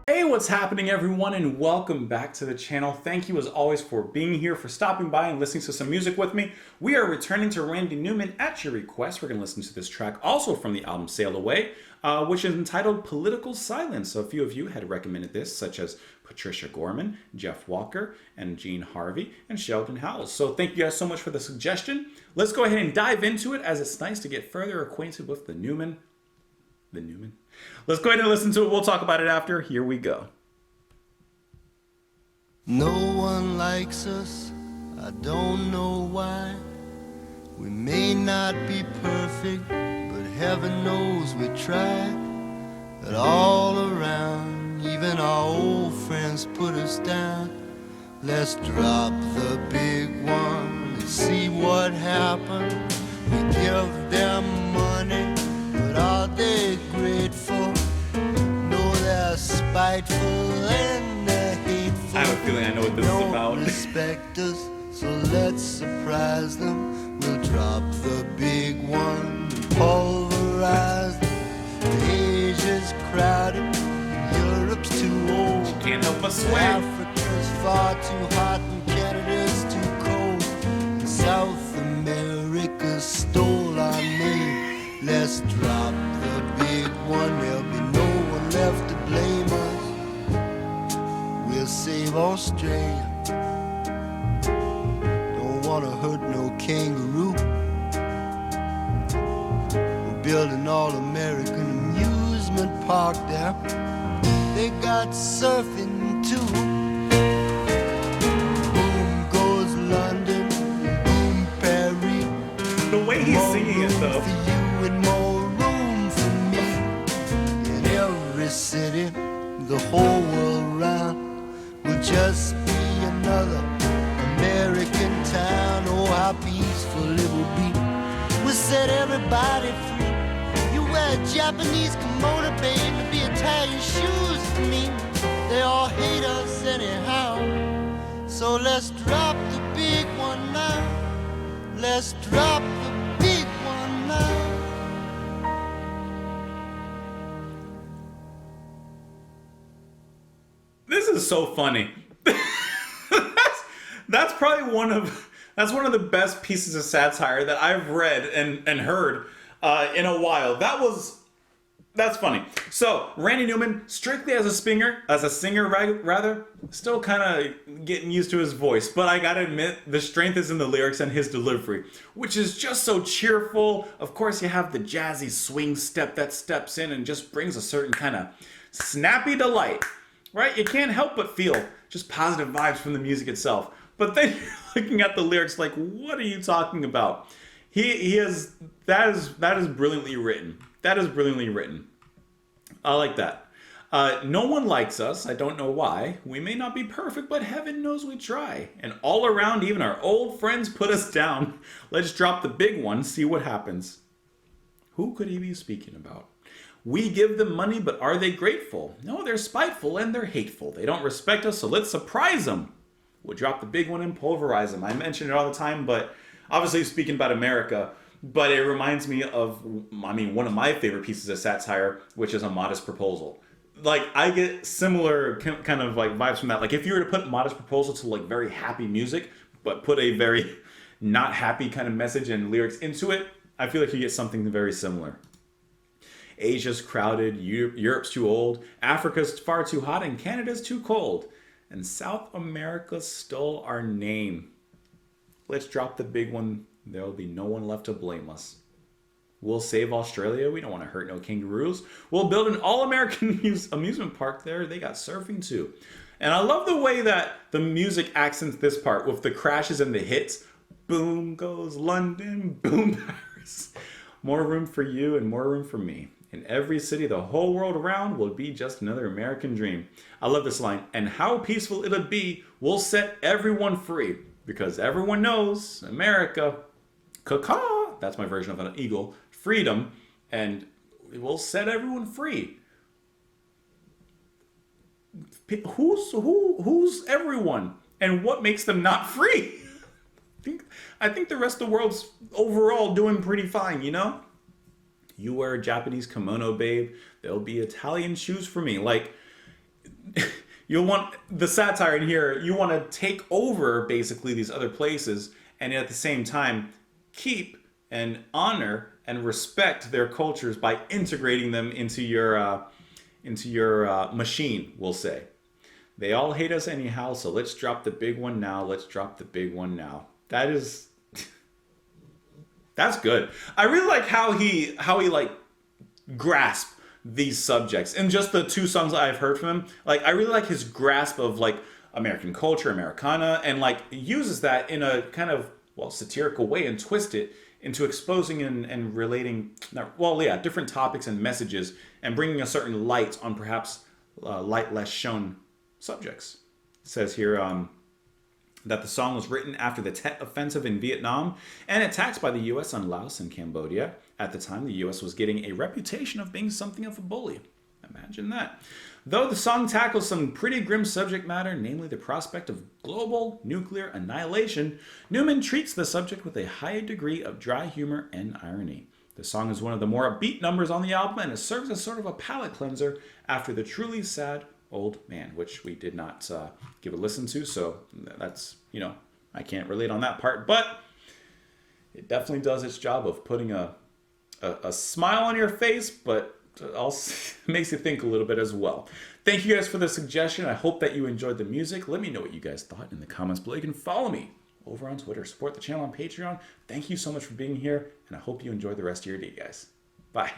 Hey, what's happening everyone, and welcome back to the channel. Thank you as always for being here, for stopping by and listening to some music with me. We are returning to Randy Newman at your request. We're going to listen to this track also from the album Sail Away, which is entitled Political Silence. So a few of you had recommended this, such as Patricia Gorman, Jeff Walker, and Gene Harvey, and Sheldon Howells. So thank you guys so much for the suggestion. Let's go ahead and dive into it, as it's nice to get further acquainted with the Newman. Let's go ahead and listen to it. We'll talk about it after. Here we go. No one likes us, I don't know why. We may not be perfect, but heaven knows we try. But all around, even our old friends put us down. Let's drop the big one and see what happens. We give them money, but are they grateful? No, they're spiteful and they're hateful. I have a feeling I know what this is about. Don't respect us, so let's surprise them. We'll drop the big one and pulverize them. Asia's crowded, Europe's too old. Can't help but sway. Africa's far too hot and Canada's too cold. And South America stole our name. Let's drop the big one, there'll be no one left to blame us. We'll save Australia, don't wanna hurt no kangaroo. We're building all-American amusement park there. They got surfing too. Boom goes London, boom Paris. The way he's singing it though. For you and more room for me. In every city, the whole world round will just be another American town. Oh, how peaceful it will be. We'll set everybody free. You wear Japanese kimono, baby, be Italian shoes to me. They all hate us anyhow. So let's drop the big one now. Let's drop the big one now. This is so funny. that's probably one of the best pieces of satire that I've read and heard in a while. That's funny. So Randy Newman, strictly as a singer, rather, still kind of getting used to his voice. But I gotta admit, the strength is in the lyrics and his delivery, which is just so cheerful. Of course, you have the jazzy swing step that steps in and just brings a certain kind of snappy delight, right? You can't help but feel just positive vibes from the music itself. But then you're looking at the lyrics like, what are you talking about? That is brilliantly written. That is brilliantly written. I like that. No one likes us. I don't know why. We may not be perfect, but heaven knows we try. And all around, even our old friends put us down. Let's drop the big one, see what happens. Who could he be speaking about? We give them money, but are they grateful? No, they're spiteful and they're hateful. They don't respect us, so let's surprise them. We'll drop the big one and pulverize them. I mention it all the time, but obviously speaking about America, but it reminds me of, one of my favorite pieces of satire, which is A Modest Proposal. Like, I get similar kind of like vibes from that. Like, if you were to put Modest Proposal to like very happy music, but put a very not happy kind of message and lyrics into it, I feel like you get something very similar. Asia's crowded, Europe's too old, Africa's far too hot, and Canada's too cold. And South America stole our name. Let's drop the big one. There'll be no one left to blame us. We'll save Australia. We don't want to hurt no kangaroos. We'll build an all-American amusement park there. They got surfing too. And I love the way that the music accents this part with the crashes and the hits. Boom goes London, boom Paris. More room for you and more room for me. In every city, the whole world around will be just another American dream. I love this line. And how peaceful it'll be. We'll set everyone free. Because everyone knows America, caw-caw, that's my version of an eagle, freedom, and we'll set everyone free. Who's everyone? And what makes them not free? I think the rest of the world's overall doing pretty fine, you know? You wear a Japanese kimono, babe, there'll be Italian shoes for me. Like, you'll want the satire in here, you want to take over basically these other places and at the same time keep and honor and respect their cultures by integrating them into your machine, we'll say. They all hate us anyhow, so let's drop the big one now. Let's drop the big one now. That's good. I really like how he like grasped these subjects. And just the 2 songs I've heard from him, like I really like his grasp of like American culture, Americana, and like uses that in a kind of, well, satirical way and twist it into exposing and relating, different topics and messages and bringing a certain light on perhaps light less shown subjects. It says here that the song was written after the Tet Offensive in Vietnam and attacks by the U.S. on Laos and Cambodia. At the time, the U.S. was getting a reputation of being something of a bully. Imagine that. Though the song tackles some pretty grim subject matter, namely the prospect of global nuclear annihilation, Newman treats the subject with a high degree of dry humor and irony. The song is one of the more upbeat numbers on the album, and it serves as sort of a palate cleanser after the truly sad old man, which we did not give a listen to, so that's, I can't relate on that part, but it definitely does its job of putting a smile on your face, but also makes you think a little bit as well. Thank you guys for the suggestion. I hope that you enjoyed the music. Let me know what you guys thought in the comments below. You can follow me over on Twitter, support the channel on Patreon. Thank you so much for being here, and I hope you enjoy the rest of your day, guys. Bye.